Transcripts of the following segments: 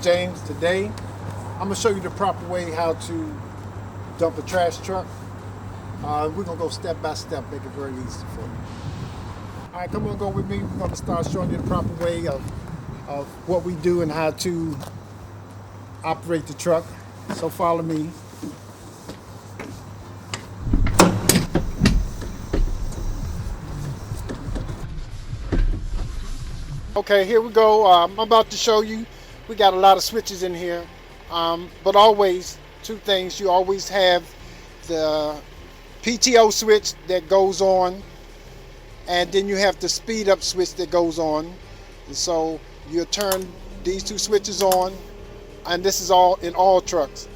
James. Today, I'm gonna show you the proper way how to dump a trash truck. We're gonna go step by step, make it very easy for you. All right, come on, go with me. We're gonna start showing you the proper way of what we do and how to operate the truck. So follow me. Okay, here we go. I'm about to show you. We got a lot of switches in here, but always two things. You always have the PTO switch that goes on, and then you have the speed up switch that goes on. And so you turn these two switches on, and this is all in all trucks.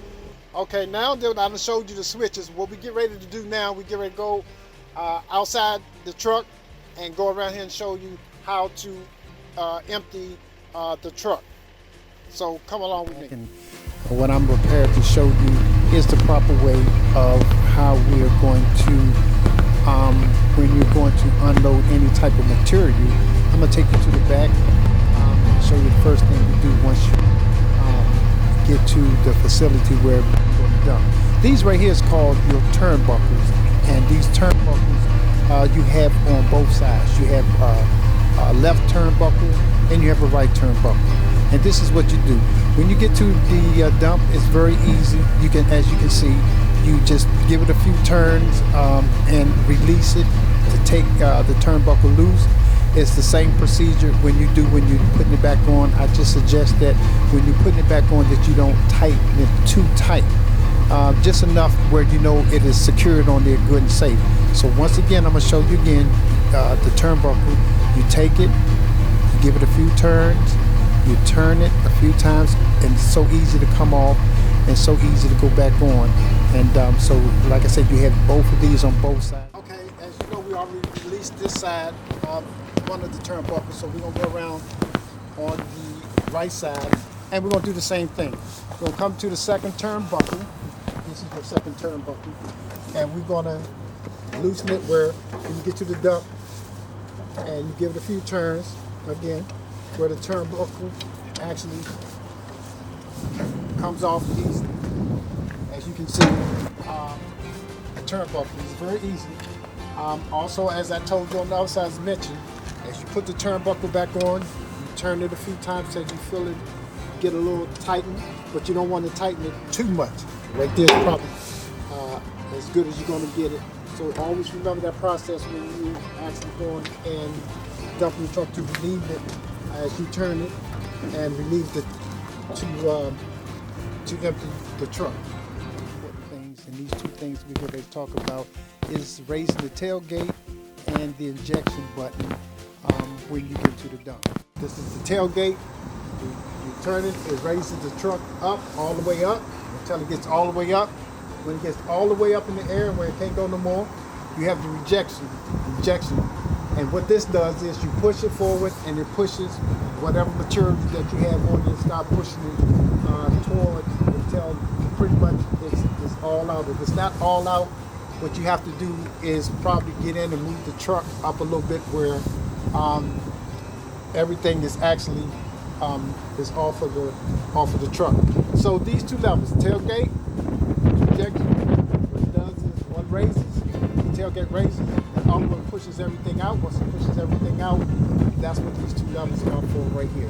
Okay, now that I showed you the switches, what we get ready to do now, we get ready to go outside the truck and go around here and show you how to empty the truck. So come along with me. What I'm prepared to show you is the proper way of how we are going to, when you're going to unload any type of material. I'm going to take you to the back and show you the first thing you do once you get to the facility where you're going to dump. These right here is called your turnbuckles, and these turnbuckles you have on both sides. You have a left turnbuckle and you have a right turnbuckle, and this is what you do when you get to the dump. It's very easy. You can, as you can see, you just give it a few turns and release it to take the turnbuckle loose. It's the same procedure when you're putting it back on. I just suggest that when you're putting it back on that you don't tighten it too tight, just enough where you know it is secured on there good and safe. So once again, I'm going to show you again the turnbuckle. You take it, you give it a few turns, you turn it a few times, and it's so easy to come off and so easy to go back on. And so, like I said, you have both of these on both sides. Okay, as you know, we already released this side of one of the turnbuckles, so we're going to go around on the right side, and we're going to do the same thing. We're going to come to the second turnbuckle. This is the second turnbuckle, and we're going to loosen it where when you get to the dump, and you give it a few turns again where the turnbuckle actually comes off easily. As you can see, the turnbuckle is very easy. Also, as I told you on the outside, as mentioned, as you put the turnbuckle back on, you turn it a few times as you feel it get a little tightened, but you don't want to tighten it too much. Right there's probably as good as you're going to get it. So always remember that process when you actually going and dumping the truck to relieve it as you turn it and relieve it to empty the truck. Things, and these two things we're going to talk about is raising the tailgate and the injection button when you get to the dump. This is the tailgate. You turn it, it raises the truck up, all the way up, until it gets all the way up. When it gets all the way up in the air where it can't go no more, you have the injection. And what this does is you push it forward and it pushes whatever material that you have on it, start pushing it toward until pretty much it's all out. If it's not all out, what you have to do is probably get in and move the truck up a little bit where everything is actually is off of the truck. So these two levels, tailgate, injection, what it does is one raises, the tailgate raises, the other one pushes everything out. Once it pushes everything out, that's what these two levels are for right here.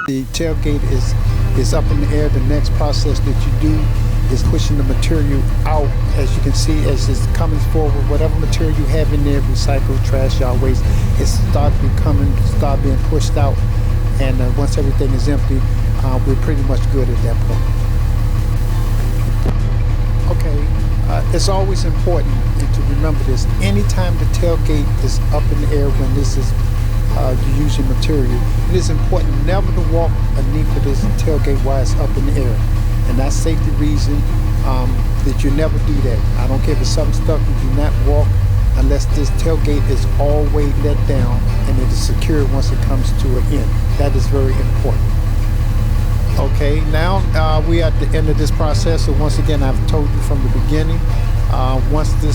The tailgate is up in the air. The next process that you do is pushing the material out. As you can see, as it's coming forward, whatever material you have in there, recycle, trash, yard waste, it start being pushed out. And once everything is empty, we're pretty much good at that point. Okay, it's always important to remember this. Anytime the tailgate is up in the air when this is you're using material, it is important never to walk underneath of this tailgate while it's up in the air. And that's safety reason that you never do that. I don't care if it's something stuck, you do not walk unless this tailgate is all the way let down and it is secured once it comes to an end. That is very important. Okay, now we are at the end of this process. So once again, I've told you from the beginning, once the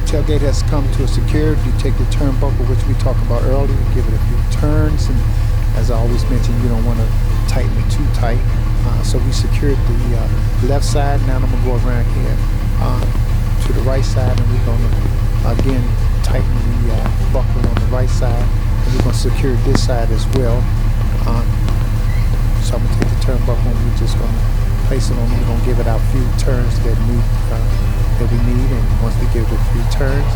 tailgate has come to a secured, you take the turnbuckle, which we talked about earlier, give it a few turns, and as I always mention, you don't want to tighten it too tight. So we secured the left side. Now I'm going to go around here to the right side, and we're going to again tighten the buckle on the right side, and we're going to secure this side as well. So I'm going to take the turnbuckle and we're just going to place it on. We're going to give it our few turns that we need, and once we give it a few turns,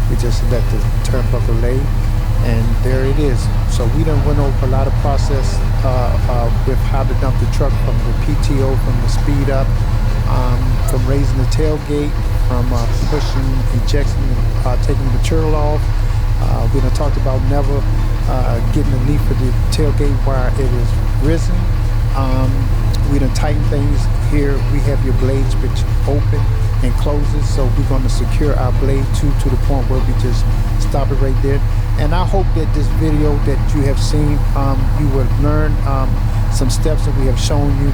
we just let the turnbuckle lay, and there it is. So we done went over a lot of process with how to dump the truck, from the PTO, from the speed up, from raising the tailgate, from pushing, ejecting, taking the material off. We done talked about never getting the leaf of the tailgate while it is risen. We done tighten things here. We have your blade switch open and closes, so we're going to secure our blade to the point where we just stop it right there. And I hope that this video that you have seen, you will learn some steps that we have shown you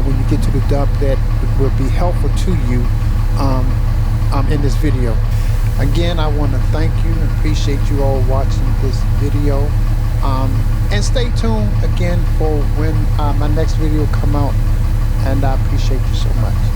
when you get to the dump that will be helpful to you in this video. Again, I want to thank you and appreciate you all watching this video. And stay tuned again for when my next video come out. And I appreciate you so much.